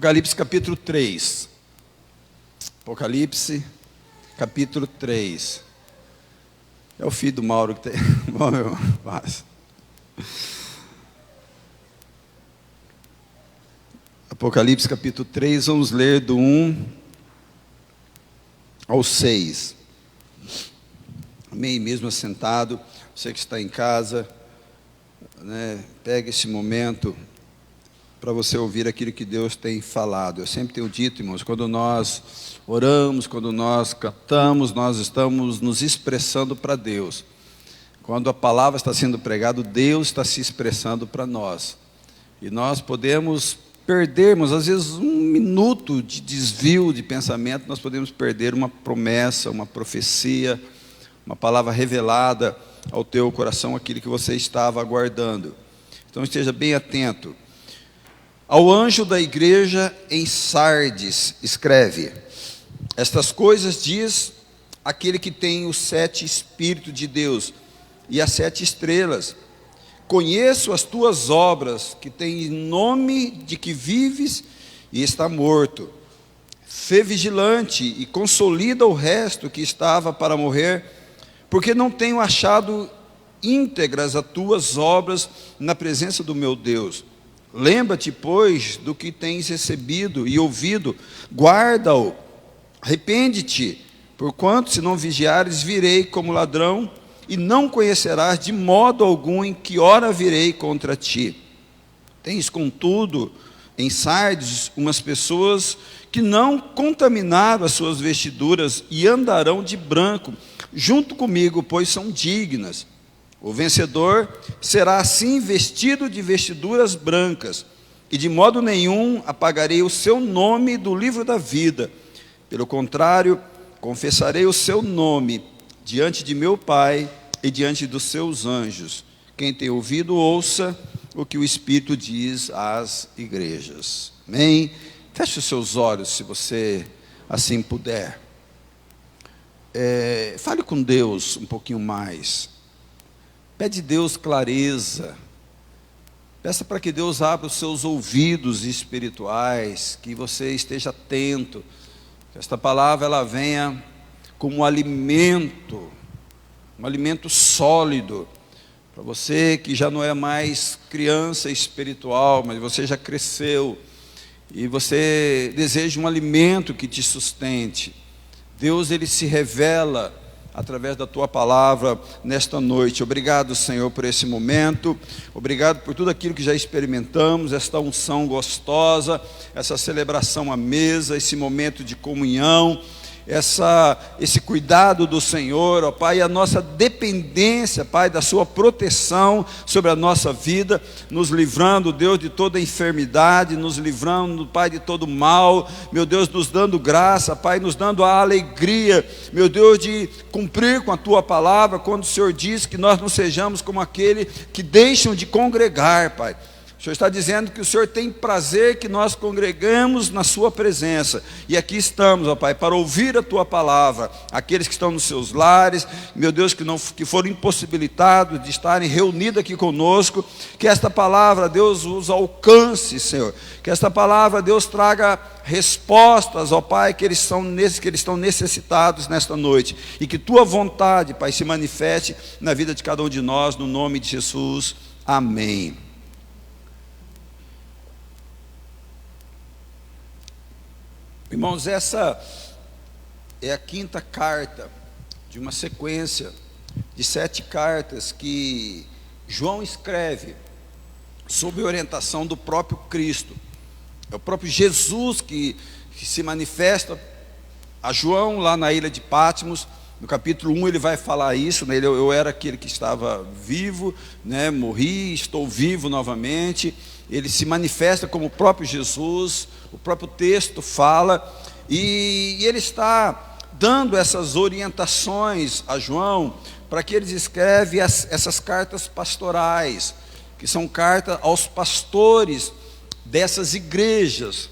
Apocalipse capítulo 3. Apocalipse capítulo 3. É o filho do Mauro que tem. Bom, meu irmão, passa. Apocalipse capítulo 3, vamos ler do 1 ao 6. Amém? Mesmo assentado, você que está em casa, pega esse momento para você ouvir aquilo que Deus tem falado. Eu sempre tenho dito, irmãos, quando nós oramos, quando nós cantamos, nós estamos nos expressando para Deus. Quando a palavra está sendo pregada, Deus está se expressando para nós. E nós podemos perdermos, às vezes, um minuto de desvio de pensamento, nós podemos perder uma promessa, uma profecia, uma palavra revelada ao teu coração, aquilo que você estava aguardando. Então esteja bem atento. Ao anjo da igreja em Sardes, escreve: estas coisas diz aquele que tem os 7 Espíritos de Deus e as 7 estrelas. Conheço as tuas obras, que tens nome de que vives e está morto. Sê vigilante e consolida o resto que estava para morrer, porque não tenho achado íntegras as tuas obras na presença do meu Deus. Lembra-te, pois, do que tens recebido e ouvido, guarda-o, arrepende-te, porquanto, se não vigiares, virei como ladrão, e não conhecerás de modo algum em que hora virei contra ti. Tens, contudo, em Sardes, umas pessoas que não contaminaram as suas vestiduras e andarão de branco, junto comigo, pois são dignas. O vencedor será assim vestido de vestiduras brancas, e de modo nenhum apagarei o seu nome do livro da vida. Pelo contrário, confessarei o seu nome diante de meu Pai e diante dos seus anjos. Quem tem ouvido, ouça o que o Espírito diz às igrejas. Amém? Feche os seus olhos, se você assim puder. Fale com Deus um pouquinho mais. Pede a Deus clareza. Peça para que Deus abra os seus ouvidos espirituais, que você esteja atento, que esta palavra ela venha como um alimento sólido, para você que já não é mais criança espiritual, mas você já cresceu, e você deseja um alimento que te sustente. Deus, Ele se revela através da Tua palavra nesta noite. Obrigado, Senhor, por esse momento. Obrigado por tudo aquilo que já experimentamos, esta unção gostosa, essa celebração à mesa, esse momento de comunhão, esse cuidado do Senhor, ó Pai, a nossa dependência, Pai, da Sua proteção sobre a nossa vida, nos livrando, Deus, de toda enfermidade, nos livrando, Pai, de todo mal, meu Deus, nos dando graça, Pai, nos dando a alegria, meu Deus, de cumprir com a Tua palavra, quando o Senhor diz que nós não sejamos como aquele que deixam de congregar, Pai. O Senhor está dizendo que o Senhor tem prazer que nós congregamos na Sua presença. E aqui estamos, ó Pai, para ouvir a Tua palavra. Aqueles que estão nos seus lares, meu Deus, que foram impossibilitados de estarem reunidos aqui conosco. Que esta palavra, Deus, os alcance, Senhor. Que esta palavra, Deus, traga respostas, ó Pai, que eles estão necessitados nesta noite. E que Tua vontade, Pai, se manifeste na vida de cada um de nós, no nome de Jesus. Amém. Irmãos, essa é a 5ª carta de uma sequência de 7 cartas que João escreve sob orientação do próprio Cristo. É o próprio Jesus que se manifesta a João lá na ilha de Patmos. No capítulo 1 ele vai falar isso, né? Eu era aquele que estava vivo, morri, estou vivo novamente. Ele se manifesta como o próprio Jesus, o próprio texto fala, e ele está dando essas orientações a João, para que ele escreve essas cartas pastorais, que são cartas aos pastores dessas igrejas,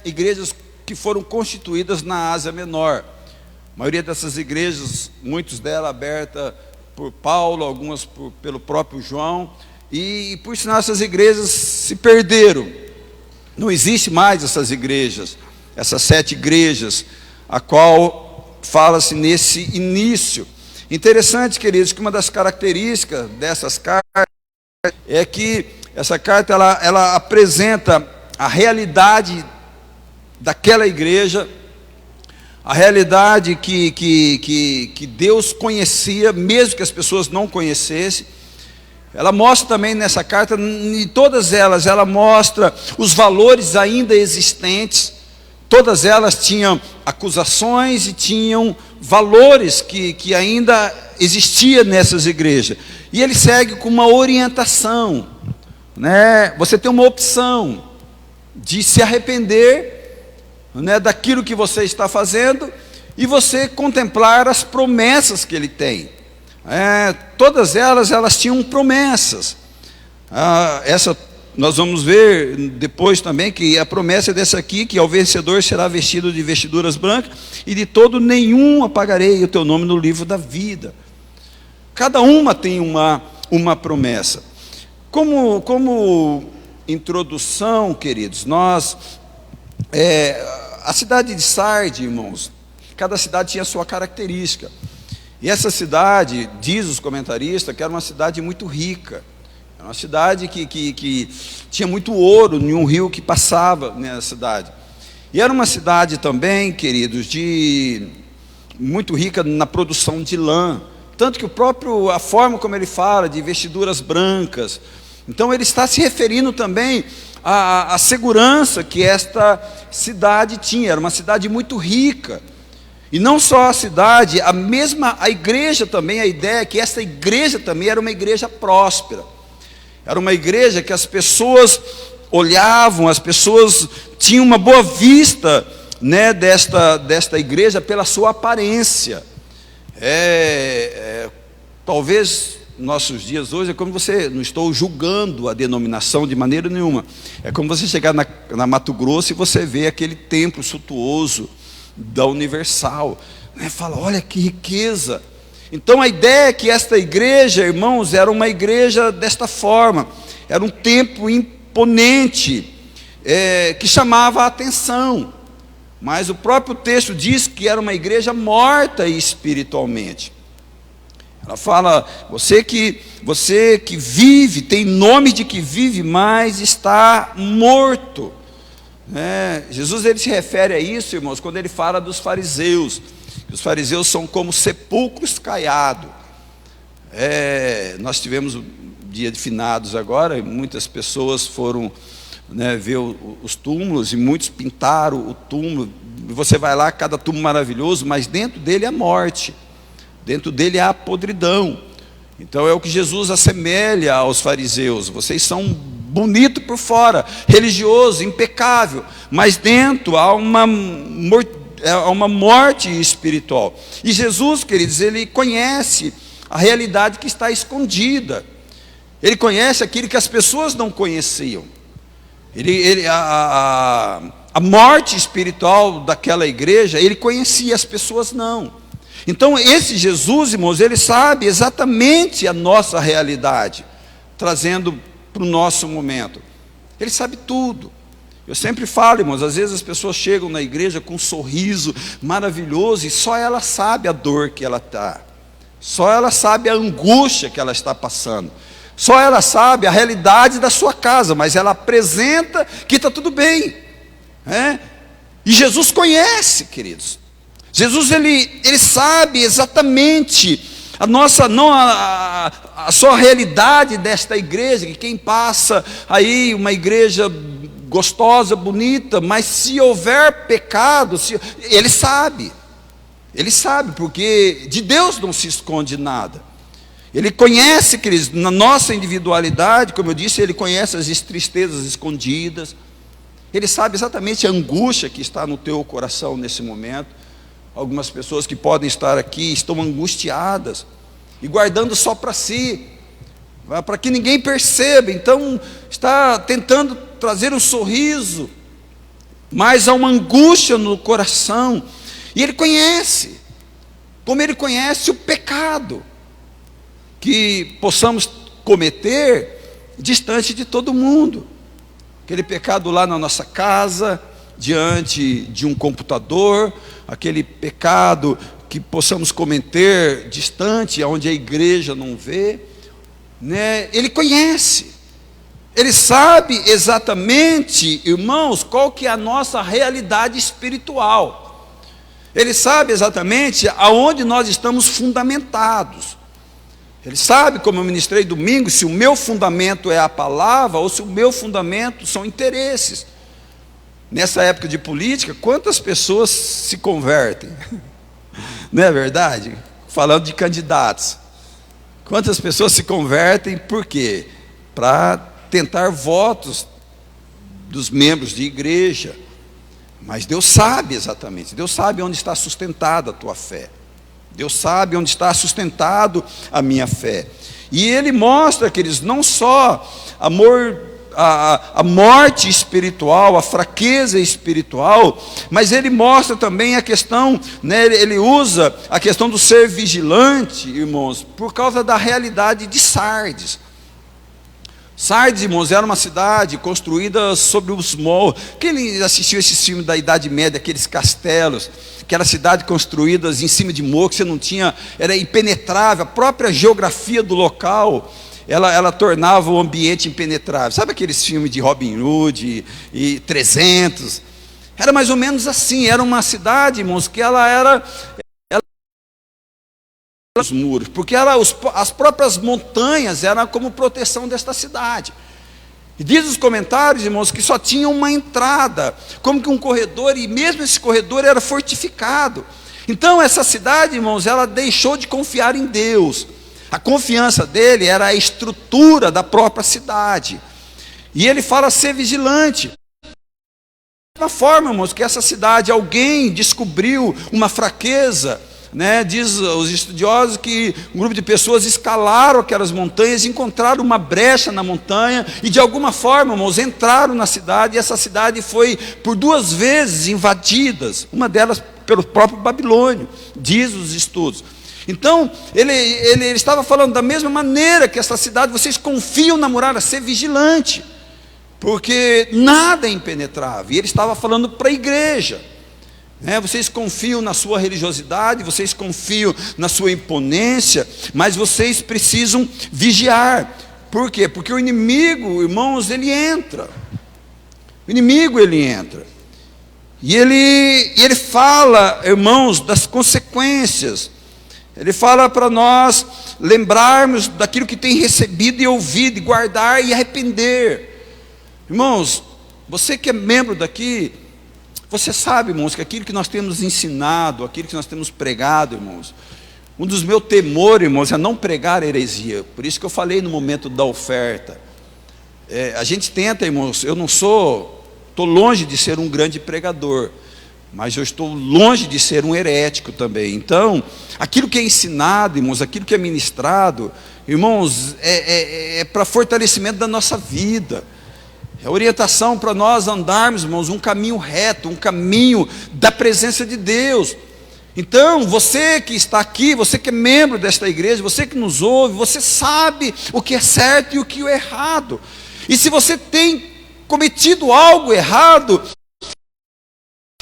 igrejas que foram constituídas na Ásia Menor. A maioria dessas igrejas, muitas delas abertas por Paulo, algumas pelo próprio João, e por sinal essas igrejas se perderam. Não existe mais essas igrejas, essas 7 igrejas, a qual fala-se nesse início. Interessante, queridos, que uma das características dessas cartas é que essa carta ela apresenta a realidade daquela igreja, a realidade que Deus conhecia, mesmo que as pessoas não conhecessem. Ela mostra também nessa carta, em todas elas, ela mostra os valores ainda existentes. Todas elas tinham acusações e tinham valores que ainda existiam nessas igrejas. E ele segue com uma orientação, né? Você tem uma opção de se arrepender, né, daquilo que você está fazendo e você contemplar as promessas que ele tem. Todas elas tinham promessas. Essa nós vamos ver depois também que a promessa é dessa aqui, que ao vencedor será vestido de vestiduras brancas, e de todo nenhum apagarei o teu nome no livro da vida. Cada uma tem uma promessa. Como introdução, queridos, a cidade de Sardes, irmãos, cada cidade tinha a sua característica. E essa cidade, diz os comentaristas, que era uma cidade muito rica. Era uma cidade que tinha muito ouro em um rio que passava nessa cidade. E era uma cidade também, queridos, muito rica na produção de lã. Tanto que a forma como ele fala, de vestiduras brancas. Então ele está se referindo também à segurança que esta cidade tinha. Era uma cidade muito rica. E não só a cidade, a igreja também, a ideia é que essa igreja também era uma igreja próspera. Era uma igreja que as pessoas olhavam, as pessoas tinham uma boa vista, né, desta igreja pela sua aparência. Talvez nossos dias hoje é como você, não estou julgando a denominação de maneira nenhuma, é como você chegar na Mato Grosso e você vê aquele templo suntuoso da Universal, né? Fala, olha que riqueza. Então a ideia é que esta igreja, irmãos, era uma igreja desta forma, era um templo imponente, que chamava a atenção, mas o próprio texto diz que era uma igreja morta espiritualmente. Ela fala, você que vive, tem nome de que vive, mas está morto. Jesus ele se refere a isso, irmãos, quando ele fala dos fariseus. Os fariseus são como sepulcros caiados. Nós tivemos o dia de finados agora, e muitas pessoas foram, né, ver os túmulos, e muitos pintaram o túmulo. Você vai lá, cada túmulo maravilhoso, mas dentro dele é a morte, dentro dele é a podridão. Então é o que Jesus assemelha aos fariseus. Vocês são bonitos por fora, religioso, impecável, mas dentro há uma morte espiritual. E Jesus, queridos, ele conhece a realidade que está escondida. Ele conhece aquilo que as pessoas não conheciam. A morte espiritual daquela igreja, ele conhecia, as pessoas não. Então esse Jesus, irmãos, ele sabe exatamente a nossa realidade, trazendo para o nosso momento. Ele sabe tudo. Eu sempre falo, irmãos, às vezes as pessoas chegam na igreja com um sorriso maravilhoso e só ela sabe a dor que ela está, só ela sabe a angústia que ela está passando, só ela sabe a realidade da sua casa, mas ela apresenta que está tudo bem, E Jesus conhece, queridos. Jesus ele sabe exatamente a sua realidade desta igreja, que quem passa aí, uma igreja gostosa, bonita, mas se houver pecado, ele sabe, porque de Deus não se esconde nada. Ele conhece, queridos, na nossa individualidade, como eu disse, ele conhece as tristezas escondidas, ele sabe exatamente a angústia que está no teu coração nesse momento. Algumas pessoas que podem estar aqui estão angustiadas e guardando só para si, para que ninguém perceba. Então está tentando trazer um sorriso, mas há uma angústia no coração. E ele conhece, como ele conhece o pecado que possamos cometer distante de todo mundo. aquele pecado lá na nossa casa, diante de um computador, aquele pecado que possamos cometer distante, onde a igreja não vê, né? Ele conhece, ele sabe exatamente, irmãos, qual que é a nossa realidade espiritual. Ele sabe exatamente aonde nós estamos fundamentados. Ele sabe, como eu ministrei domingo, se o meu fundamento é a palavra ou se o meu fundamento são interesses. Nessa época de política, quantas pessoas se convertem? Não é verdade? Falando de candidatos. Quantas pessoas se convertem, por quê? Para tentar votos dos membros de igreja. Mas Deus sabe exatamente, Deus sabe onde está sustentada a tua fé. Deus sabe onde está sustentado a minha fé. E Ele mostra, queridos, não só a morte espiritual, a fraqueza espiritual, mas Ele mostra também a questão, né, Ele usa a questão do ser vigilante, irmãos, por causa da realidade de Sardes. Sardes, irmãos, era uma cidade construída sobre os morros. Quem assistiu esses filmes da Idade Média, aqueles castelos, aquela cidade construídas em cima de morro, que você não tinha, era impenetrável, a própria geografia do local, ela tornava o ambiente impenetrável. Sabe aqueles filmes de Robin Hood e 300? Era mais ou menos assim, era uma cidade, irmãos, que ela era os muros, porque as próprias montanhas eram como proteção desta cidade. E diz os comentários, irmãos, que só tinha uma entrada, como que um corredor, e mesmo esse corredor era fortificado. Então essa cidade, irmãos, ela deixou de confiar em Deus. A confiança dele era a estrutura da própria cidade. E ele fala ser vigilante. Da mesma forma, irmãos, que essa cidade, alguém descobriu uma fraqueza, né? Diz os estudiosos que um grupo de pessoas escalaram aquelas montanhas, encontraram uma brecha na montanha e de alguma forma, irmãos, entraram na cidade, e essa cidade foi por 2 vezes invadida, uma delas pelo próprio Babilônio, diz os estudos. Então, ele estava falando da mesma maneira que essa cidade, vocês confiam na muralha, ser vigilante, porque nada é impenetrável. E ele estava falando para a igreja. Vocês confiam na sua religiosidade, vocês confiam na sua imponência, mas vocês precisam vigiar. Por quê? Porque o inimigo, irmãos, ele entra. O inimigo, ele entra. E ele fala, irmãos, das consequências. Ele fala para nós lembrarmos daquilo que tem recebido e ouvido, e guardar e arrepender. Irmãos, você que é membro daqui, você sabe, irmãos, que aquilo que nós temos ensinado, aquilo que nós temos pregado, irmãos, um dos meus temores, irmãos, é não pregar heresia. Por isso que eu falei no momento da oferta. A gente tenta, irmãos, eu não sou, estou longe de ser um grande pregador, mas eu estou longe de ser um herético também. Então, aquilo que é ensinado, irmãos, aquilo que é ministrado, irmãos, é para fortalecimento da nossa vida. É orientação para nós andarmos, irmãos, um caminho reto, um caminho da presença de Deus. Então, você que está aqui, você que é membro desta igreja, você que nos ouve, você sabe o que é certo e o que é errado. E se você tem cometido algo errado,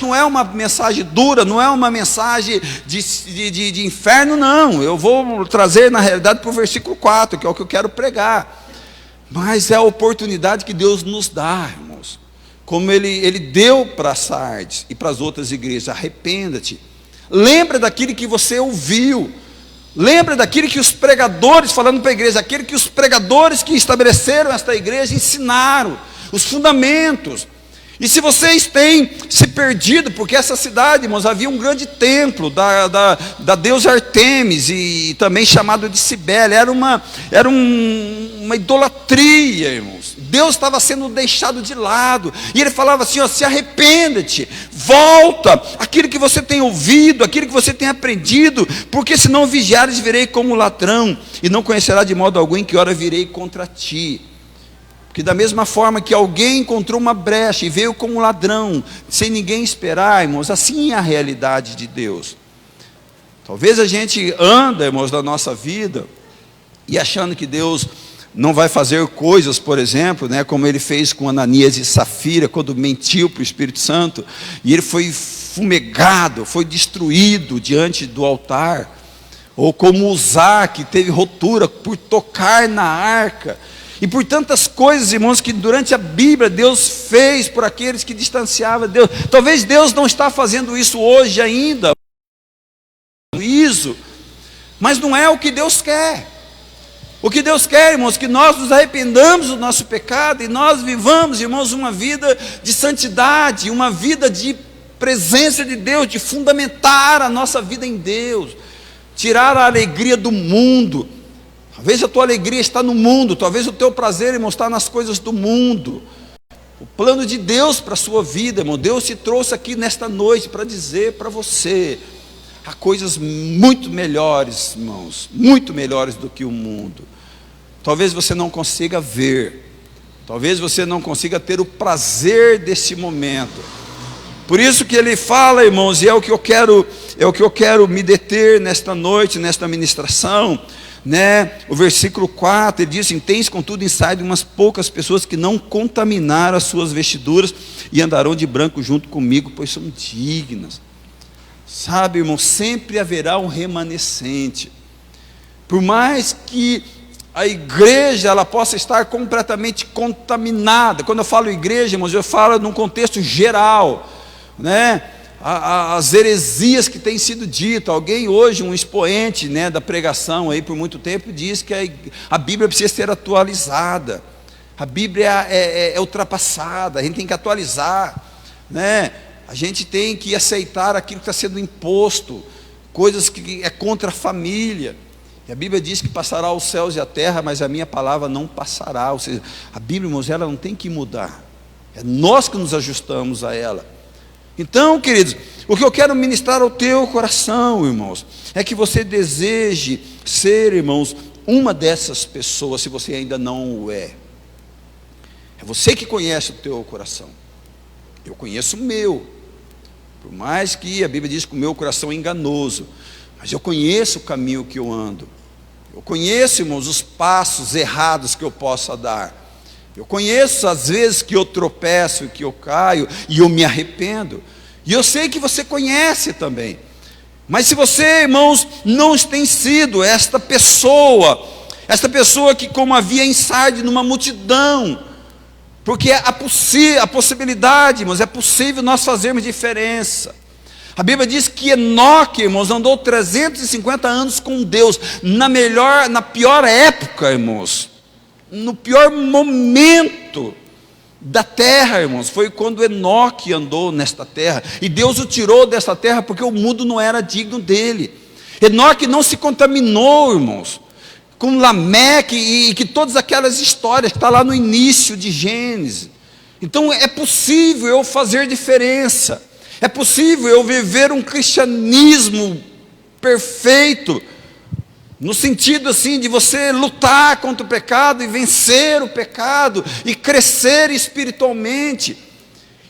não é uma mensagem dura, não é uma mensagem de inferno, não. Eu vou trazer, na realidade, para o versículo 4, que é o que eu quero pregar. Mas é a oportunidade que Deus nos dá, irmãos. Como Ele deu para Sardes e para as outras igrejas. Arrependa-te. Lembra daquilo que você ouviu. Lembra daquilo que os pregadores, falando para a igreja, aquele que os pregadores que estabeleceram esta igreja ensinaram. Os fundamentos. E se vocês têm se perdido, porque essa cidade, irmãos, havia um grande templo da deusa Artemis, e também chamado de Cibele, era uma idolatria, irmãos. Deus estava sendo deixado de lado, e ele falava assim, se arrependa-te, volta, aquilo que você tem ouvido, aquilo que você tem aprendido, porque se não vigiares, virei como ladrão, e não conhecerá de modo algum em que hora virei contra ti. Porque da mesma forma que alguém encontrou uma brecha e veio como ladrão, sem ninguém esperar, irmãos, assim é a realidade de Deus. Talvez a gente anda, irmãos, da nossa vida, e achando que Deus não vai fazer coisas, por exemplo, né, como ele fez com Ananias e Safira, quando mentiu para o Espírito Santo, e ele foi fumegado, foi destruído diante do altar. Ou como Uzá, que teve rotura por tocar na arca. E por tantas coisas, irmãos, que durante a Bíblia Deus fez por aqueles que distanciavam Deus. Talvez Deus não está fazendo isso hoje ainda, mas não é o que Deus quer. O que Deus quer, irmãos, que nós nos arrependamos do nosso pecado e nós vivamos, irmãos, uma vida de santidade, uma vida de presença de Deus, de fundamentar a nossa vida em Deus, tirar a alegria do mundo. Talvez a tua alegria está no mundo, talvez o teu prazer, irmão, está nas coisas do mundo. O plano de Deus para a sua vida, irmão, Deus te trouxe aqui nesta noite para dizer para você: há coisas muito melhores, irmãos, muito melhores do que o mundo. Talvez você não consiga ver, talvez você não consiga ter o prazer desse momento. Por isso que ele fala, irmãos, e é o que eu quero me deter nesta noite, nesta ministração, né? O versículo 4, ele diz assim: tens contudo em Sardes umas poucas pessoas que não contaminaram as suas vestiduras e andarão de branco junto comigo, pois são dignas. Sabe, irmão, sempre haverá um remanescente. Por mais que a igreja ela possa estar completamente contaminada. Quando eu falo igreja, irmãos, eu falo num contexto geral, né? As heresias que têm sido ditas. Alguém hoje, um expoente, né, da pregação aí por muito tempo, diz que a Bíblia precisa ser atualizada. A Bíblia é ultrapassada, a gente tem que atualizar, né? A gente tem que aceitar aquilo que está sendo imposto, coisas que é contra a família. E a Bíblia diz que passará os céus e a terra, mas a minha palavra não passará. Ou seja, a Bíblia, irmãos, ela não tem que mudar. É nós que nos ajustamos a ela. Então, queridos, o que eu quero ministrar ao teu coração, irmãos, é que você deseje ser, irmãos, uma dessas pessoas, se você ainda não o é. É você que conhece o teu coração. Eu conheço o meu. Por mais que a Bíblia diz que o meu coração é enganoso, mas eu conheço o caminho que eu ando. Eu conheço, irmãos, os passos errados que eu possa dar. Eu conheço as vezes que eu tropeço, que eu caio e eu me arrependo. E eu sei que você conhece também. Mas se você, irmãos, não tem sido esta pessoa que como havia em Sardes numa multidão, porque a possibilidade, irmãos, é possível nós fazermos diferença. A Bíblia diz que Enoque, irmãos, andou 350 anos com Deus, na pior época, irmãos, no pior momento da terra, irmãos, foi quando Enoque andou nesta terra, e Deus o tirou desta terra, porque o mundo não era digno dele. Enoque não se contaminou, irmãos, com Lameque e que todas aquelas histórias que está lá no início de Gênesis. Então é possível eu fazer diferença, é possível eu viver um cristianismo perfeito, no sentido assim de você lutar contra o pecado e vencer o pecado e crescer espiritualmente.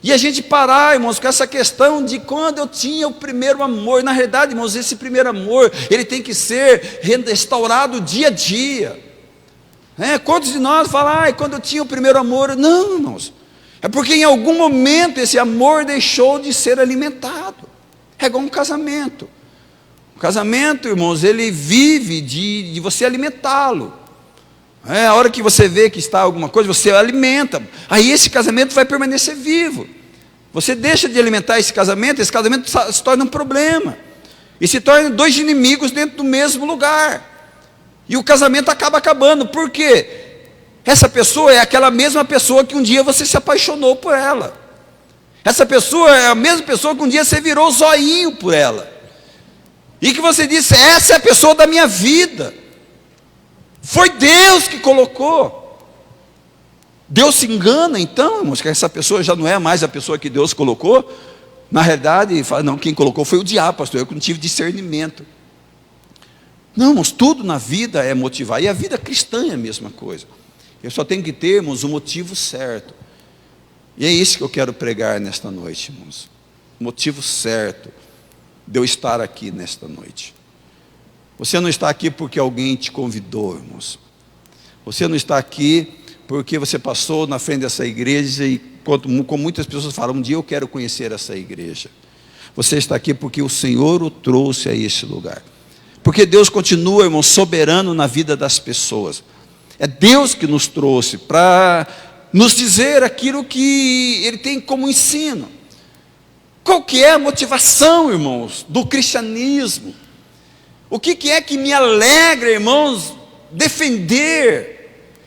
E a gente parar, irmãos, com essa questão de quando eu tinha o primeiro amor. Na realidade, irmãos, esse primeiro amor, ele tem que ser restaurado dia a dia. Quantos de nós falam, quando eu tinha o primeiro amor? Não, irmãos, é porque em algum momento esse amor deixou de ser alimentado. É igual um casamento. O casamento, irmãos, ele vive de você alimentá-lo. A hora que você vê que está alguma coisa, você alimenta. Aí esse casamento vai permanecer vivo. Você deixa de alimentar esse casamento se torna um problema. E se torna dois inimigos dentro do mesmo lugar. E o casamento acaba acabando. Por quê? Essa pessoa é aquela mesma pessoa que um dia você se apaixonou por ela. Essa pessoa é a mesma pessoa que um dia você virou zoinho por ela. E que você disse, essa é a pessoa da minha vida. Foi Deus que colocou. Deus se engana então, irmãos, que essa pessoa já não é mais a pessoa que Deus colocou? Na realidade, fala, não, quem colocou foi o diabo, pastor, eu que não tive discernimento. Não, irmãos, tudo na vida é motivar, e a vida cristã é a mesma coisa. Eu só tenho que ter, irmãos, o motivo certo. E é isso que eu quero pregar nesta noite, irmãos. O motivo certo de eu estar aqui nesta noite. Você não está aqui porque alguém te convidou, irmãos. Você não está aqui porque você passou na frente dessa igreja e, como muitas pessoas falam, um dia eu quero conhecer essa igreja. Você está aqui porque o Senhor o trouxe a esse lugar. Porque Deus continua, irmão, soberano na vida das pessoas. É Deus que nos trouxe para nos dizer aquilo que Ele tem como ensino. Qual que é a motivação, irmãos, do cristianismo? O que é que me alegra, irmãos, defender,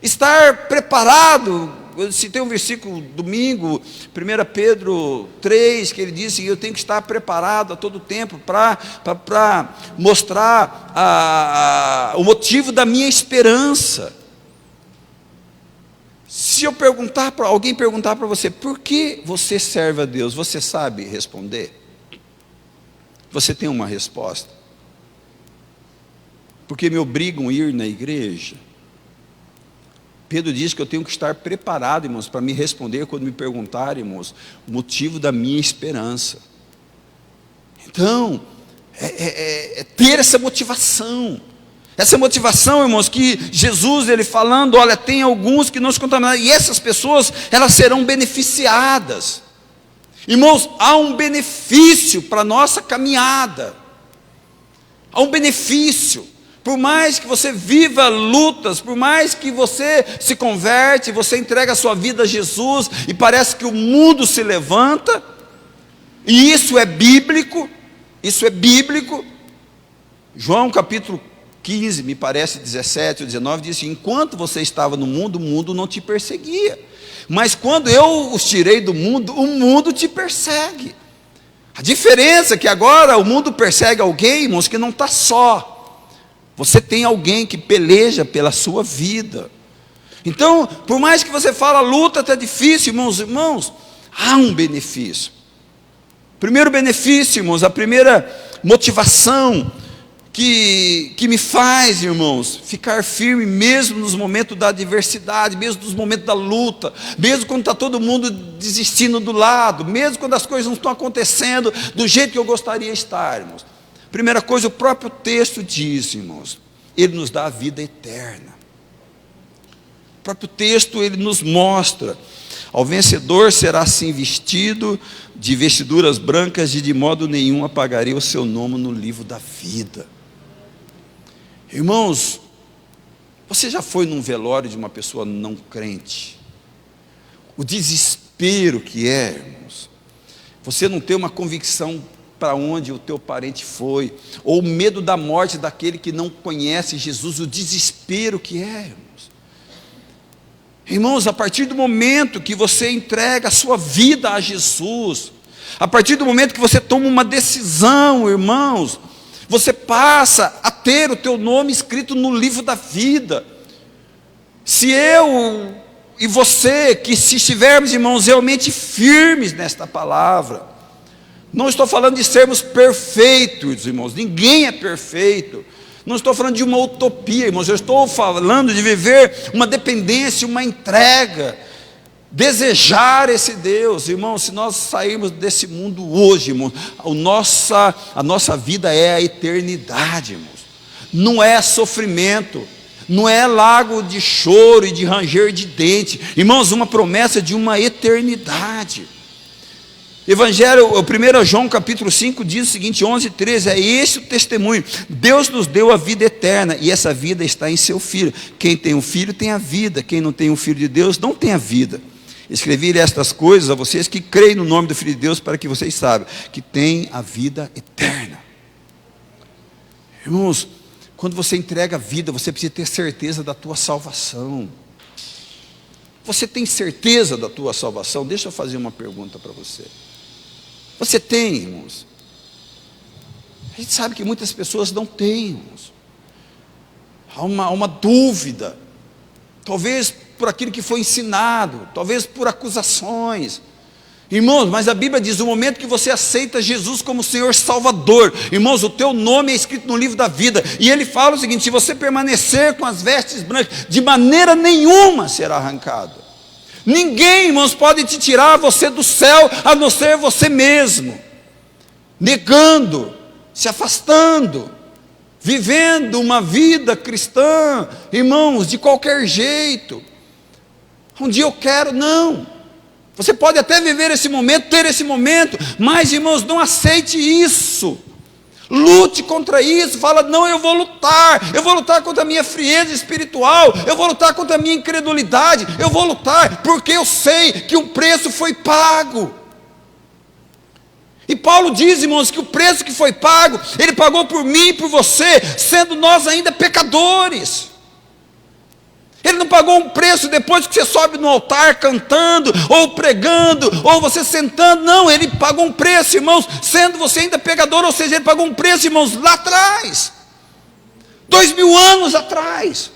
estar preparado? Eu citei um versículo domingo, 1 Pedro 3, que ele disse que eu tenho que estar preparado a todo tempo para mostrar o motivo da minha esperança. Se eu perguntar para alguém perguntar para você, por que você serve a Deus? Você sabe responder? Você tem uma resposta? Porque me obrigam a ir na igreja? Pedro diz que eu tenho que estar preparado, irmãos, para me responder quando me perguntarem, irmãos, o motivo da minha esperança. Então, ter essa motivação. Essa motivação, irmãos, que Jesus, ele falando, olha, tem alguns que não se contaminaram, e essas pessoas, elas serão beneficiadas. Irmãos, há um benefício para a nossa caminhada. Há um benefício. Por mais que você viva lutas, por mais que você se converte, você entrega a sua vida a Jesus, e parece que o mundo se levanta, e isso é bíblico, João capítulo 15, me parece 17 ou 19, diz assim, enquanto você estava no mundo, o mundo não te perseguia, mas quando eu os tirei do mundo, o mundo te persegue. A diferença é que agora o mundo persegue alguém, irmãos, que não está só. Você tem alguém que peleja pela sua vida. Então, por mais que você fale, a luta está difícil, irmãos, há um benefício. Primeiro benefício, irmãos, a primeira motivação que me faz, irmãos, ficar firme mesmo nos momentos da adversidade, mesmo nos momentos da luta, mesmo quando está todo mundo desistindo do lado, mesmo quando as coisas não estão acontecendo do jeito que eu gostaria de estar, irmãos. Primeira coisa, o próprio texto diz, irmãos, ele nos dá a vida eterna. O próprio texto, ele nos mostra, ao vencedor será assim vestido de vestiduras brancas e de modo nenhum apagarei o seu nome no livro da vida. Irmãos, você já foi num velório de uma pessoa não crente? O desespero que é, irmãos, você não ter uma convicção para onde o teu parente foi, ou o medo da morte daquele que não conhece Jesus, o desespero que é, irmãos. Irmãos, a partir do momento que você entrega a sua vida a Jesus, a partir do momento que você toma uma decisão, irmãos, você passa a ter o teu nome escrito no livro da vida. Se eu e você, que se estivermos, irmãos, realmente firmes nesta palavra, não estou falando de sermos perfeitos, irmãos, ninguém é perfeito. Não estou falando de uma utopia, irmãos, eu estou falando de viver uma dependência, uma entrega, desejar esse Deus. Irmãos, se nós sairmos desse mundo hoje, irmãos, a nossa vida é a eternidade, irmãos. Não é sofrimento, não é lago de choro e de ranger de dente, irmãos, uma promessa de uma eternidade. Evangelho, 1 João capítulo 5 diz o seguinte, 11 e 13, é esse o testemunho, Deus nos deu a vida eterna, e essa vida está em seu Filho. Quem tem um filho tem a vida, quem não tem um filho de Deus não tem a vida. Escrevi estas coisas a vocês que creem no nome do Filho de Deus, para que vocês saibam que tem a vida eterna. Irmãos, quando você entrega a vida, você precisa ter certeza da tua salvação. Você tem certeza da tua salvação? Deixa eu fazer uma pergunta para você. Você tem, irmãos? A gente sabe que muitas pessoas não têm, irmãos. Há uma dúvida. Talvez por aquilo que foi ensinado, talvez por acusações. Irmãos, mas a Bíblia diz, o momento que você aceita Jesus como Senhor Salvador, irmãos, o teu nome é escrito no livro da vida, e ele fala o seguinte, se você permanecer com as vestes brancas, de maneira nenhuma será arrancado. Ninguém, irmãos, pode te tirar você do céu, a não ser você mesmo, negando, se afastando, vivendo uma vida cristã, irmãos, de qualquer jeito. Um dia eu quero, não. Você pode até viver esse momento, ter esse momento, mas, irmãos, não aceite isso. Lute contra isso, fala, não, eu vou lutar contra a minha frieza espiritual, eu vou lutar contra a minha incredulidade, eu vou lutar, porque eu sei que o preço foi pago. E Paulo diz, irmãos, que o preço que foi pago, ele pagou por mim e por você, sendo nós ainda pecadores. Ele não pagou um preço depois que você sobe no altar cantando, ou pregando, ou você sentando. Não, ele pagou um preço, irmãos, sendo você ainda pecador. Ou seja, ele pagou um preço, irmãos, lá atrás, 2000 anos atrás.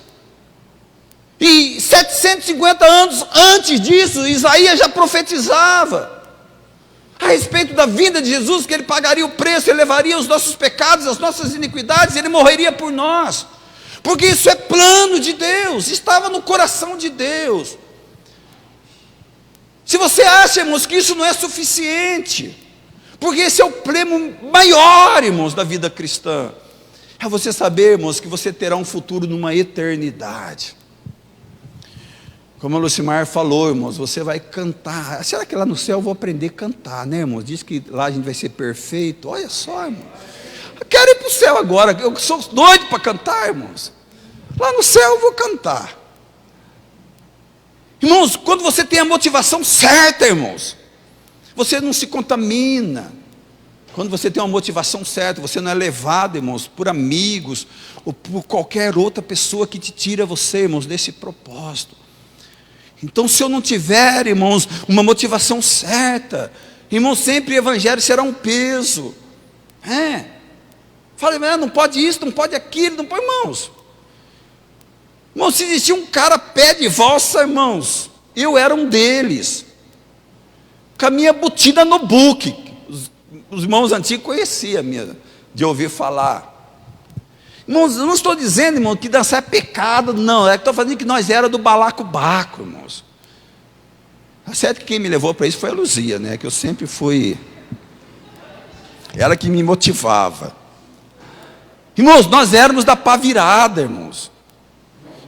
E 750 anos antes disso, Isaías já profetizava a respeito da vinda de Jesus, que ele pagaria o preço, ele levaria os nossos pecados, as nossas iniquidades, ele morreria por nós. Porque isso é plano de Deus, estava no coração de Deus. Se você acha, irmãos, que isso não é suficiente, porque esse é o prêmio maior, irmãos, da vida cristã, é você saber, irmãos, que você terá um futuro numa eternidade. Como a Lucimar falou, irmãos, você vai cantar. Será que lá no céu eu vou aprender a cantar, né, irmãos? Diz que lá a gente vai ser perfeito. Olha só, irmão. Eu quero ir para o céu agora, eu sou doido para cantar, irmãos. Lá no céu eu vou cantar. Irmãos, quando você tem a motivação certa, irmãos, você não se contamina. Quando você tem uma motivação certa, você não é levado, irmãos, por amigos, ou por qualquer outra pessoa que te tira você, irmãos, desse propósito. Então, se eu não tiver, irmãos, uma motivação certa, irmãos, sempre o evangelho será um peso. Fala, não pode isso, não pode aquilo, não pode, irmãos. Irmãos, se existia um cara pé de valsa, irmãos, eu era um deles, com a minha botina no book. Os irmãos antigos conheciam de ouvir falar. Irmãos, eu não estou dizendo, irmão, que dançar é pecado, não, é que estou falando que nós era do balacobaco, irmãos. É certo que quem me levou para isso foi a Luzia, né, que eu sempre fui, ela que me motivava. Irmãos, nós éramos da pá virada, irmãos.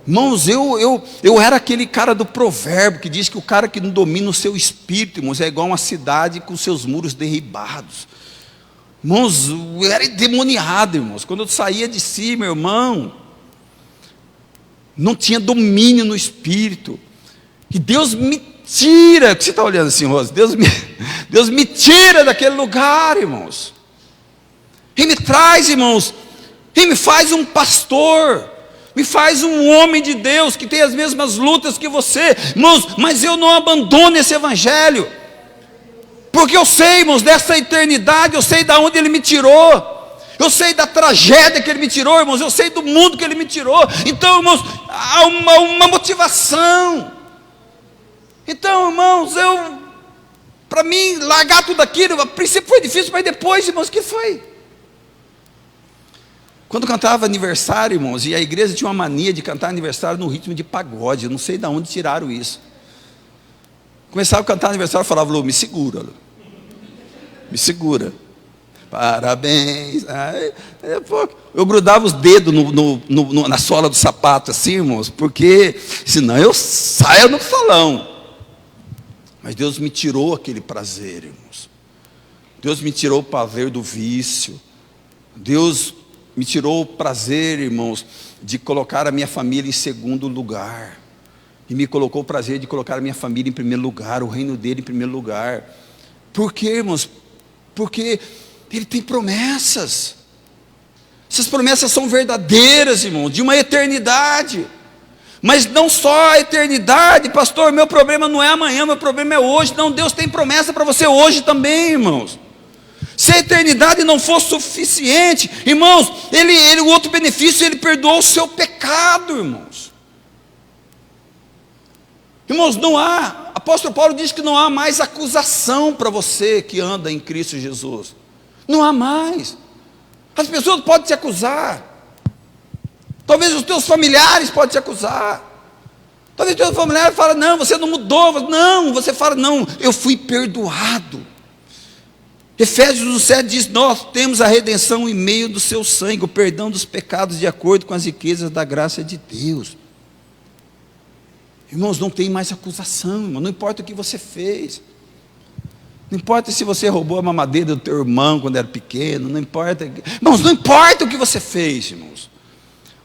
Irmãos, eu era aquele cara do provérbio que diz que o cara que não domina o seu espírito, irmãos, é igual uma cidade com seus muros derribados. Irmãos, eu era endemoniado, irmãos. Quando eu saía de si, meu irmão, não tinha domínio no espírito. E Deus me tira, o que você está olhando assim, Rosa? Deus me tira daquele lugar, irmãos. E me traz, irmãos, e me faz um pastor, me faz um homem de Deus que tem as mesmas lutas que você, irmãos, mas eu não abandono esse evangelho, porque eu sei, irmãos, dessa eternidade, eu sei de onde ele me tirou, eu sei da tragédia que ele me tirou, irmãos, eu sei do mundo que ele me tirou. Então, irmãos, há uma motivação. Então, irmãos, para mim, largar tudo aquilo, a princípio foi difícil, mas depois, irmãos, que foi? Quando cantava aniversário, irmãos, e a igreja tinha uma mania de cantar aniversário no ritmo de pagode, eu não sei de onde tiraram isso. Começava a cantar aniversário, eu falava, Lu, me segura, Lu. Me segura. Parabéns. Eu grudava os dedos na sola do sapato, assim, irmãos, porque senão eu saio no salão. Mas Deus me tirou aquele prazer, irmãos. Deus me tirou o prazer do vício. Deus me tirou o prazer, irmãos, de colocar a minha família em segundo lugar. E me colocou o prazer de colocar a minha família em primeiro lugar, o reino dele em primeiro lugar. Por quê, irmãos? Porque ele tem promessas. Essas promessas são verdadeiras, irmão, de uma eternidade. Mas não só a eternidade, pastor, meu problema não é amanhã, meu problema é hoje. Não, Deus tem promessa para você hoje também, irmãos. Se a eternidade não for suficiente, irmãos, o outro benefício, ele perdoou o seu pecado, irmãos. Irmãos, não há, apóstolo Paulo diz que não há mais acusação para você que anda em Cristo Jesus. Não há mais. As pessoas podem te acusar. Talvez os teus familiares podem te acusar. Talvez os teus familiares falem, não, você não mudou. Não, você fala, não, eu fui perdoado. Efésios 1,7 diz: nós temos a redenção em meio do seu sangue, o perdão dos pecados de acordo com as riquezas da graça de Deus. Irmãos, não tem mais acusação, irmão. Não importa o que você fez, não importa se você roubou a mamadeira do teu irmão quando era pequeno, não importa, irmãos, não importa o que você fez, irmãos,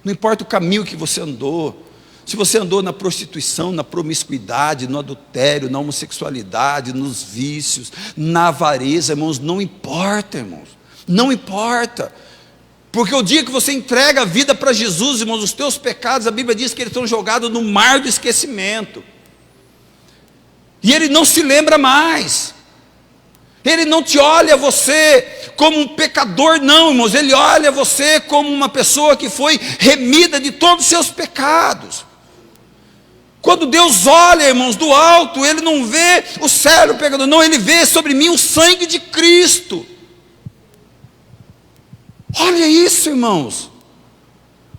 não importa o caminho que você andou, se você andou na prostituição, na promiscuidade, no adultério, na homossexualidade, nos vícios, na avareza, irmãos, não importa, irmãos, não importa, porque o dia que você entrega a vida para Jesus, irmãos, os teus pecados, a Bíblia diz que eles estão jogados no mar do esquecimento, e Ele não se lembra mais. Ele não te olha você como um pecador, não, irmãos. Ele olha você como uma pessoa que foi remida de todos os seus pecados. Quando Deus olha, irmãos, do alto, Ele não vê o servo pecador, não, Ele vê sobre mim o sangue de Cristo. Olha isso, irmãos.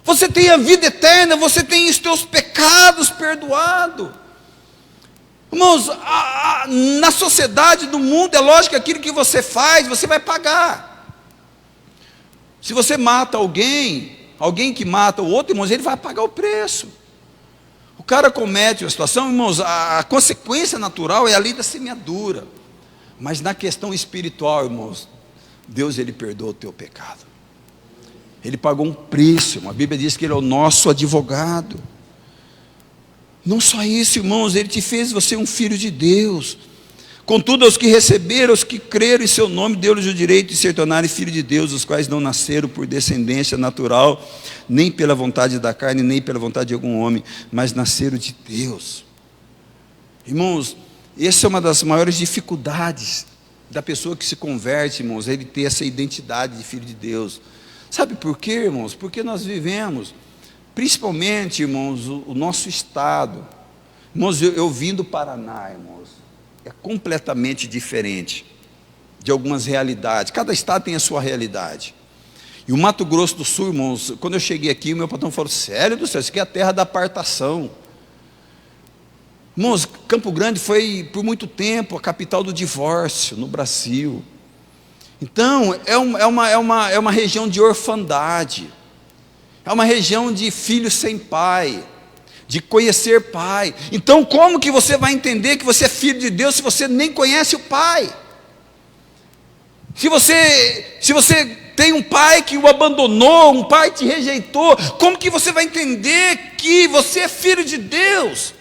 Você tem a vida eterna, você tem os teus pecados perdoados. Irmãos, na sociedade, no mundo, é lógico que aquilo que você faz, você vai pagar. Se você mata alguém que mata o outro, irmãos, ele vai pagar o preço. O cara comete uma situação, irmãos, a consequência natural é a lei da semeadura. Mas na questão espiritual, irmãos, Deus, Ele perdoa o teu pecado. Ele pagou um preço, irmão. A Bíblia diz que Ele é o nosso advogado. Não só isso, irmãos, Ele te fez você um filho de Deus. Contudo, aos que receberam, aos que creram em seu nome, deu-lhes o direito de se tornarem filhos de Deus, os quais não nasceram por descendência natural, nem pela vontade da carne, nem pela vontade de algum homem, mas nasceram de Deus. Irmãos, essa é uma das maiores dificuldades da pessoa que se converte, irmãos, ele ter essa identidade de filho de Deus. Sabe por quê, irmãos? Porque nós vivemos, principalmente, irmãos, o nosso estado. Irmãos, eu vim do Paraná, irmãos, é completamente diferente de algumas realidades. Cada estado tem a sua realidade. E o Mato Grosso do Sul, irmãos, quando eu cheguei aqui, o meu patrão falou: sério do céu, isso aqui é a terra da apartação. Irmãos, Campo Grande foi por muito tempo a capital do divórcio no Brasil. Então, é uma região de orfandade, é uma região de filho sem pai, de conhecer pai. Então, como que você vai entender que você é filho de Deus se você nem conhece o pai? Se você tem um pai que o abandonou, um pai que te rejeitou, como que você vai entender que você é filho de Deus?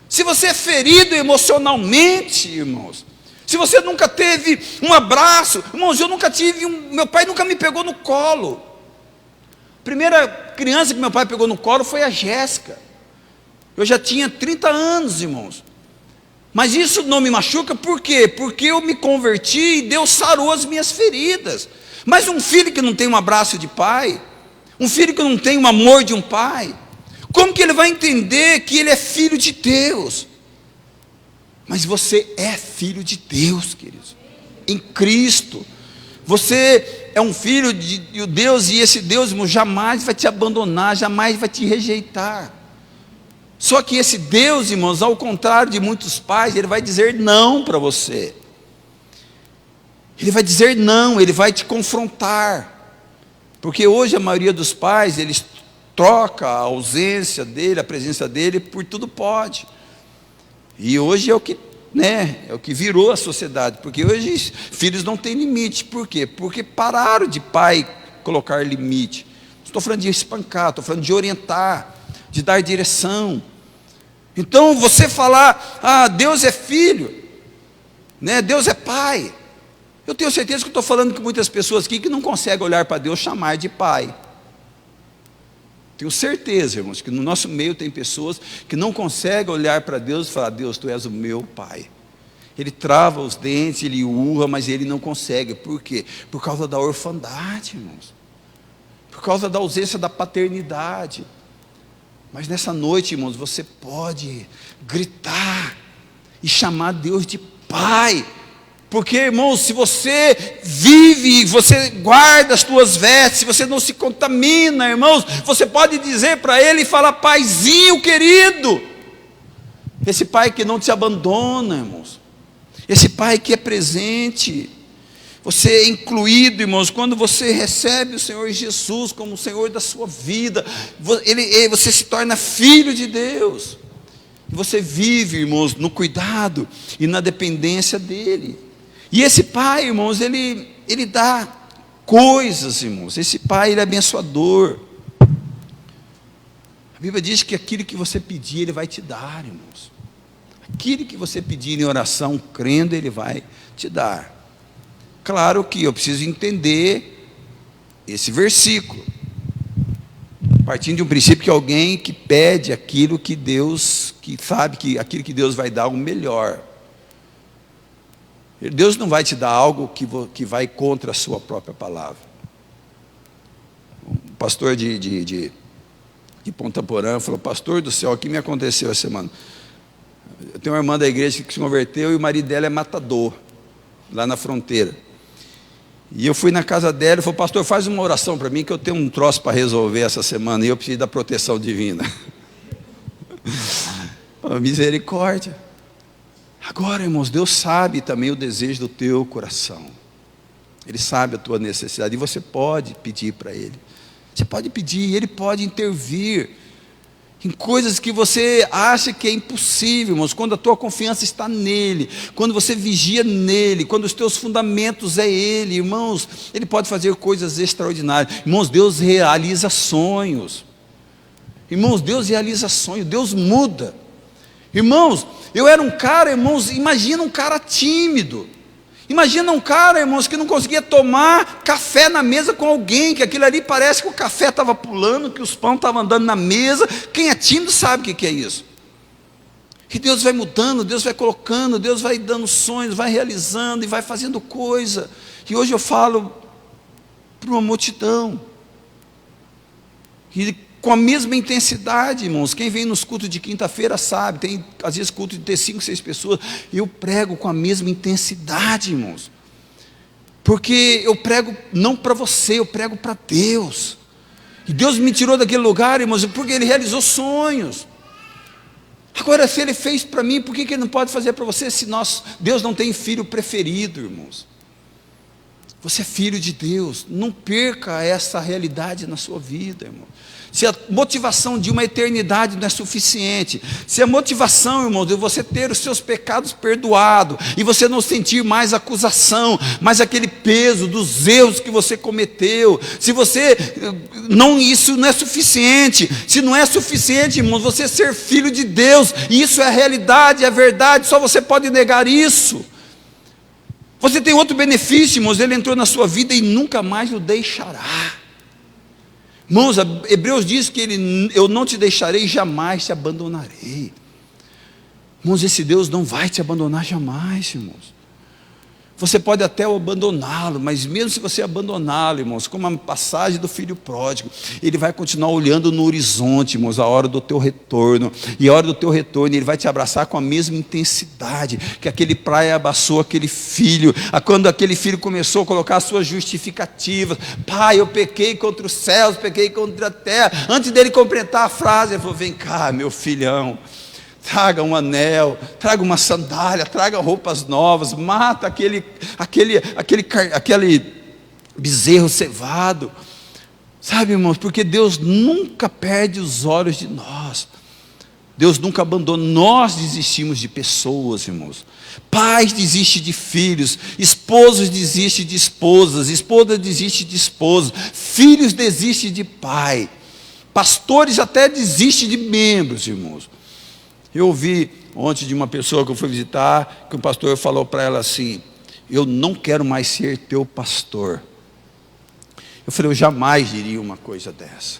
Se você é ferido emocionalmente, irmãos, se você nunca teve um abraço, irmãos, eu nunca tive meu pai nunca me pegou no colo. A primeira criança que meu pai pegou no colo foi a Jéssica. Eu já tinha 30 anos, irmãos. Mas isso não me machuca, por quê? Porque eu me converti e Deus sarou as minhas feridas. Mas um filho que não tem um abraço de pai, um filho que não tem o amor de um pai, como que ele vai entender que ele é filho de Deus? Mas você é filho de Deus, queridos, em Cristo. Você é um filho de Deus, e esse Deus, irmão, jamais vai te abandonar, jamais vai te rejeitar. Só que esse Deus, irmãos, ao contrário de muitos pais, ele vai dizer não para você. Ele vai dizer não, ele vai te confrontar. Porque hoje a maioria dos pais, eles trocam a ausência dele, a presença dele, por tudo pode. E hoje é o que, é o que virou a sociedade. Porque hoje filhos não têm limite. Por quê? Porque pararam de pai colocar limite. Estou falando de espancar, estou falando de orientar, de dar direção. Então você falar, Deus é filho, Deus é pai. Eu tenho certeza que estou falando com muitas pessoas aqui que não conseguem olhar para Deus e chamar de pai. Tenho certeza, irmãos, que no nosso meio tem pessoas que não conseguem olhar para Deus e falar: Deus, tu és o meu pai. Ele trava os dentes, ele urra, mas ele não consegue. Por quê? Por causa da orfandade, irmãos. Por causa da ausência da paternidade. Mas nessa noite, irmãos, você pode gritar e chamar Deus de pai. Porque, irmãos, se você vive, você guarda as tuas vestes, se você não se contamina, irmãos, você pode dizer para Ele e falar: paizinho querido. Esse pai que não te abandona, irmãos. Esse pai que é presente. Você é incluído, irmãos, quando você recebe o Senhor Jesus como o Senhor da sua vida, você se torna filho de Deus. Você vive, irmãos, no cuidado e na dependência dEle. E esse Pai, irmãos, Ele dá coisas, irmãos. Esse Pai, Ele é abençoador. A Bíblia diz que aquilo que você pedir, Ele vai te dar, irmãos. Aquilo que você pedir em oração, crendo, Ele vai te dar. Claro que eu preciso entender esse versículo, partindo de um princípio que alguém que pede aquilo que Deus, que sabe que aquilo que Deus vai dar o melhor. Deus não vai te dar algo que vai contra a sua própria palavra. Um pastor de Ponta Porã falou: pastor do céu, o que me aconteceu essa semana? Eu tenho uma irmã da igreja que se converteu e o marido dela é matador, lá na fronteira. E eu fui na casa dela e falei: pastor, faz uma oração para mim que eu tenho um troço para resolver essa semana e eu preciso da proteção divina. Misericórdia. Agora, irmãos, Deus sabe também o desejo do teu coração. Ele sabe a tua necessidade e você pode pedir para Ele. Você pode pedir, Ele pode intervir em coisas que você acha que é impossível, irmãos, quando a tua confiança está nele, quando você vigia nele, quando os teus fundamentos é ele, irmãos, ele pode fazer coisas extraordinárias. Irmãos, Deus realiza sonhos. Irmãos, Deus realiza sonhos, Deus muda. Irmãos, eu era um cara, irmãos, imagina um cara tímido. Imagina um cara, irmãos, que não conseguia tomar café na mesa com alguém, que aquilo ali parece que o café estava pulando, que os pães estavam andando na mesa. Quem é tímido sabe o que é isso. E Deus vai mudando, Deus vai colocando, Deus vai dando sonhos, vai realizando e vai fazendo coisa. E hoje eu falo para uma multidão. E com a mesma intensidade, irmãos, quem vem nos cultos de quinta-feira sabe, tem às vezes culto de ter 5, 6 pessoas, eu prego com a mesma intensidade, irmãos, porque eu prego não para você, eu prego para Deus, e Deus me tirou daquele lugar, irmãos, porque Ele realizou sonhos. Agora, se Ele fez para mim, por que Ele não pode fazer para você, se Deus não tem filho preferido, irmãos? Você é filho de Deus, não perca essa realidade na sua vida, irmão. Se a motivação de uma eternidade não é suficiente, se a motivação, irmão, de você ter os seus pecados perdoados, e você não sentir mais acusação, mais aquele peso dos erros que você cometeu, se você, isso não é suficiente, se não é suficiente, irmão, você ser filho de Deus, e isso é a realidade, é a verdade, só você pode negar isso. Você tem outro benefício, irmãos, Ele entrou na sua vida e nunca mais o deixará. Irmãos, Hebreus diz que eu não te deixarei, jamais te abandonarei. Irmãos, esse Deus não vai te abandonar jamais, irmãos. Você pode até abandoná-lo, mas mesmo se você abandoná-lo, irmãos, como a passagem do filho pródigo, ele vai continuar olhando no horizonte, irmãos, a hora do teu retorno, e a hora do teu retorno, ele vai te abraçar com a mesma intensidade, que aquele pai abraçou aquele filho, quando aquele filho começou a colocar as suas justificativas: pai, eu pequei contra os céus, pequei contra a terra. Antes dele completar a frase, ele falou: vem cá, meu filhão, traga um anel, traga uma sandália, traga roupas novas, mata aquele bezerro cevado. Sabe, irmãos, porque Deus nunca perde os olhos de nós. Deus nunca abandona. Nós desistimos de pessoas, irmãos. Pais desistem de filhos, esposos desistem de esposas, esposa desiste de esposo, filhos desistem de pai, pastores até desistem de membros, irmãos. Eu ouvi ontem de uma pessoa que eu fui visitar, que o pastor falou para ela assim: eu não quero mais ser teu pastor. Eu falei: eu jamais diria uma coisa dessa.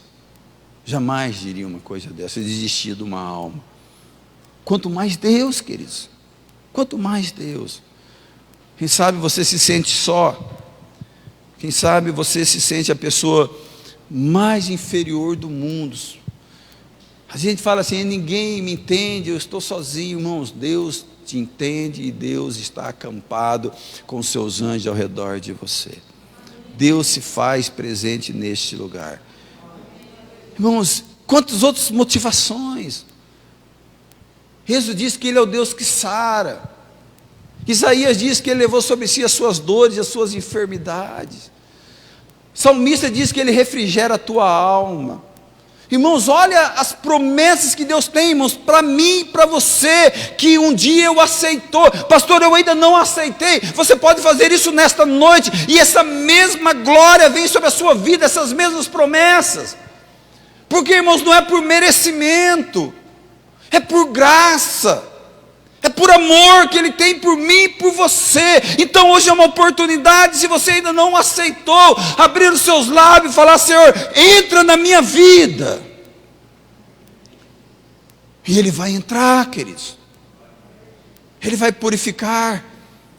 Jamais diria uma coisa dessa, desistir de uma alma. Quanto mais Deus, queridos. Quanto mais Deus. Quem sabe você se sente só. Quem sabe você se sente a pessoa mais inferior do mundo. A gente fala assim: ninguém me entende, eu estou sozinho. Irmãos, Deus te entende e Deus está acampado com os seus anjos ao redor de você. Deus se faz presente neste lugar. Irmãos, quantas outras motivações? Êxodo diz que Ele é o Deus que sara. Isaías diz que ele levou sobre si as suas dores e as suas enfermidades. Salmista diz que ele refrigera a tua alma. Irmãos, olha as promessas que Deus tem, irmãos, para mim e para você, que um dia eu aceitou. Pastor, eu ainda não aceitei. Você pode fazer isso nesta noite, e essa mesma glória vem sobre a sua vida, essas mesmas promessas. Porque, irmãos, não é por merecimento, é por graça. É por amor que Ele tem por mim e por você. Então hoje é uma oportunidade, se você ainda não aceitou, abrir os seus lábios e falar: Senhor, entra na minha vida. E Ele vai entrar, queridos. Ele vai purificar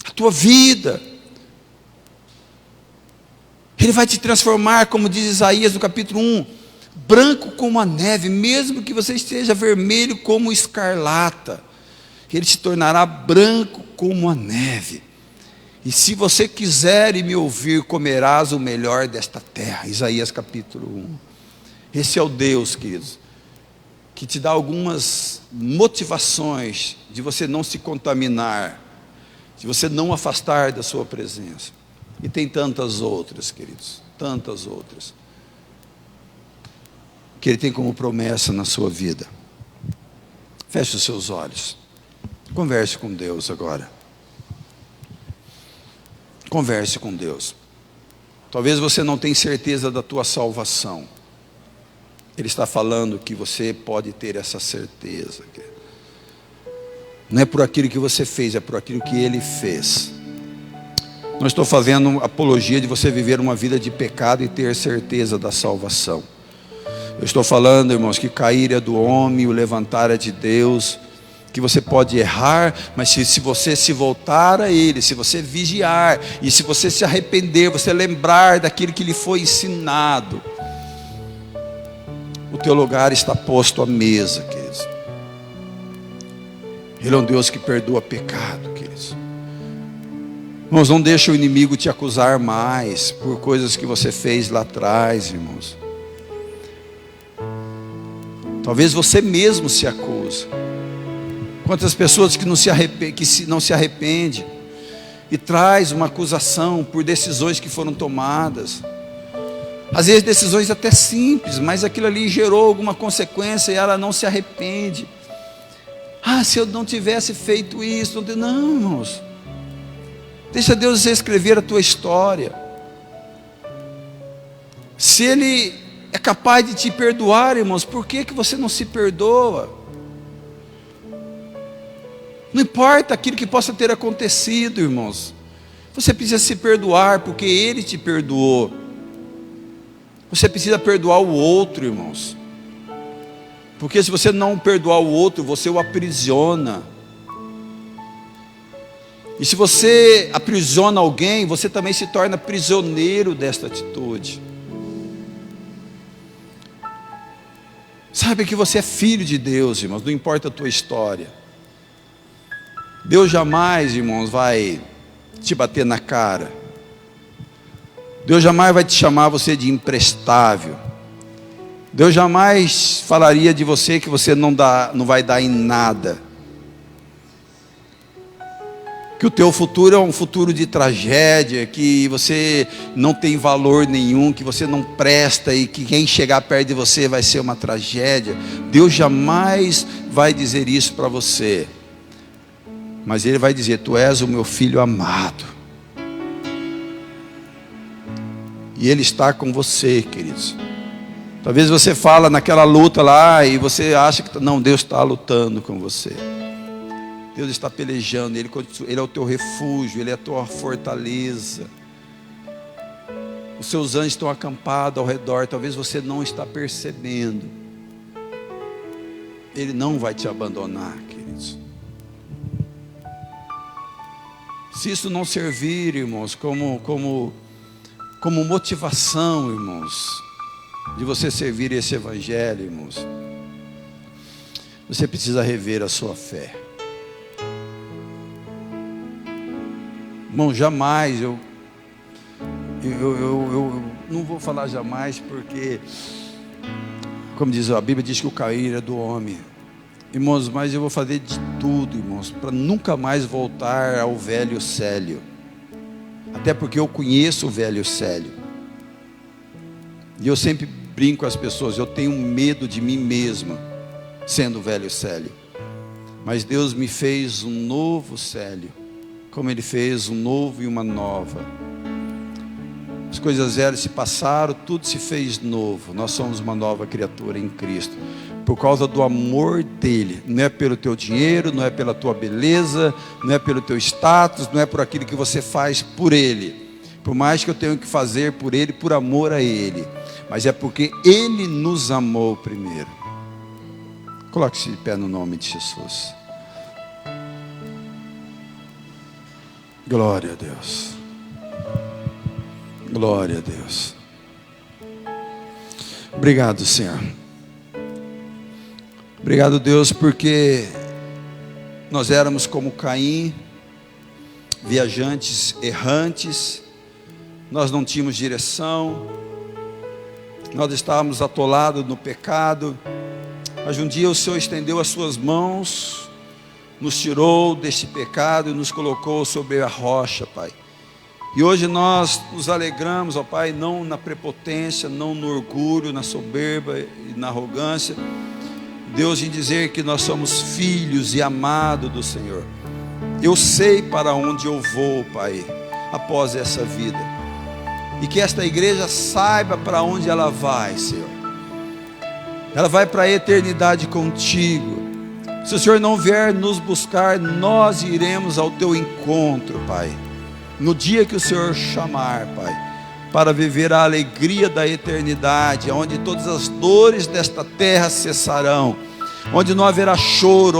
a tua vida. Ele vai te transformar, como diz Isaías no capítulo 1, branco como a neve, mesmo que você esteja vermelho como escarlata. Ele te tornará branco como a neve. E se você quiser e me ouvir, comerás o melhor desta terra. Isaías capítulo 1. Esse é o Deus, queridos, que te dá algumas motivações de você não se contaminar, de você não afastar da sua presença. E tem tantas outras, queridos, tantas outras, que Ele tem como promessa na sua vida. Feche os seus olhos. Converse com Deus agora. Converse com Deus. Talvez você não tenha certeza da tua salvação. Ele está falando que você pode ter essa certeza. Não é por aquilo que você fez, é por aquilo que Ele fez. Não estou fazendo apologia de você viver uma vida de pecado e ter certeza da salvação. Eu estou falando, irmãos, que cair é do homem, o levantar é de Deus. Que você pode errar, mas se você se voltar a Ele, se você vigiar, e se você se arrepender, você lembrar daquilo que lhe foi ensinado, o teu lugar está posto à mesa, queridos. Ele é um Deus que perdoa pecado, queridos. Irmãos, não deixa o inimigo te acusar mais por coisas que você fez lá atrás, irmãos. Talvez você mesmo se acuse. Quantas pessoas que não se arrependem e traz uma acusação por decisões que foram tomadas. Às vezes decisões até simples, mas aquilo ali gerou alguma consequência e ela não se arrepende. Ah, se eu não tivesse feito isso, não, irmãos. Deixa Deus escrever a tua história. Se Ele é capaz de te perdoar, irmãos, por que você não se perdoa? Não importa aquilo que possa ter acontecido, irmãos. Você precisa se perdoar, porque Ele te perdoou. Você precisa perdoar o outro, irmãos. Porque se você não perdoar o outro, você o aprisiona. E se você aprisiona alguém, você também se torna prisioneiro desta atitude. Sabe que você é filho de Deus, irmãos, não importa a tua história. Deus jamais, irmãos, vai te bater na cara. Deus jamais vai te chamar você de imprestável. Deus jamais falaria de você que você não vai dar em nada. Que o teu futuro é um futuro de tragédia, que você não tem valor nenhum, que você não presta e que quem chegar perto de você vai ser uma tragédia. Deus jamais vai dizer isso para você. Mas Ele vai dizer: tu és o meu filho amado. E Ele está com você, queridos. Talvez você fala naquela luta lá e você acha que não, Deus está lutando com você. Deus está pelejando, Ele é o teu refúgio, Ele é a tua fortaleza. Os seus anjos estão acampados ao redor, talvez você não está percebendo. Ele não vai te abandonar, queridos. Se isso não servir, irmãos, como motivação, irmãos, de você servir esse evangelho, irmãos, você precisa rever a sua fé. Irmão, jamais, eu não vou falar jamais, porque, como diz a Bíblia, diz que o cair é do homem, Irmãos, mas eu vou fazer de tudo, irmãos, para nunca mais voltar ao velho Célio. Até porque eu conheço o velho Célio. E eu sempre brinco com as pessoas, eu tenho medo de mim mesmo, sendo o velho Célio. Mas Deus me fez um novo Célio, como Ele fez um novo e uma nova. As coisas velhas se passaram, tudo se fez novo. Nós somos uma nova criatura em Cristo, por causa do amor dEle. Não é pelo teu dinheiro, não é pela tua beleza, não é pelo teu status, não é por aquilo que você faz por Ele. Por mais que eu tenha que fazer por Ele, por amor a Ele, mas é porque Ele nos amou primeiro. Coloque-se de pé no nome de Jesus. Glória a Deus. Glória a Deus. Obrigado, Senhor. Obrigado, Deus, porque nós éramos como Caim, viajantes errantes, nós não tínhamos direção, nós estávamos atolados no pecado, mas um dia o Senhor estendeu as suas mãos, nos tirou deste pecado e nos colocou sobre a rocha, Pai. E hoje nós nos alegramos, ó Pai, não na prepotência, não no orgulho, na soberba e na arrogância, Deus, em dizer que nós somos filhos e amados do Senhor. Eu sei para onde eu vou, Pai, após essa vida, e que esta igreja saiba para onde ela vai, Senhor. Ela vai para a eternidade contigo. Se o Senhor não vier nos buscar, nós iremos ao teu encontro, Pai, no dia que o Senhor chamar, Pai, para viver a alegria da eternidade, onde todas as dores desta terra cessarão, onde não haverá choro,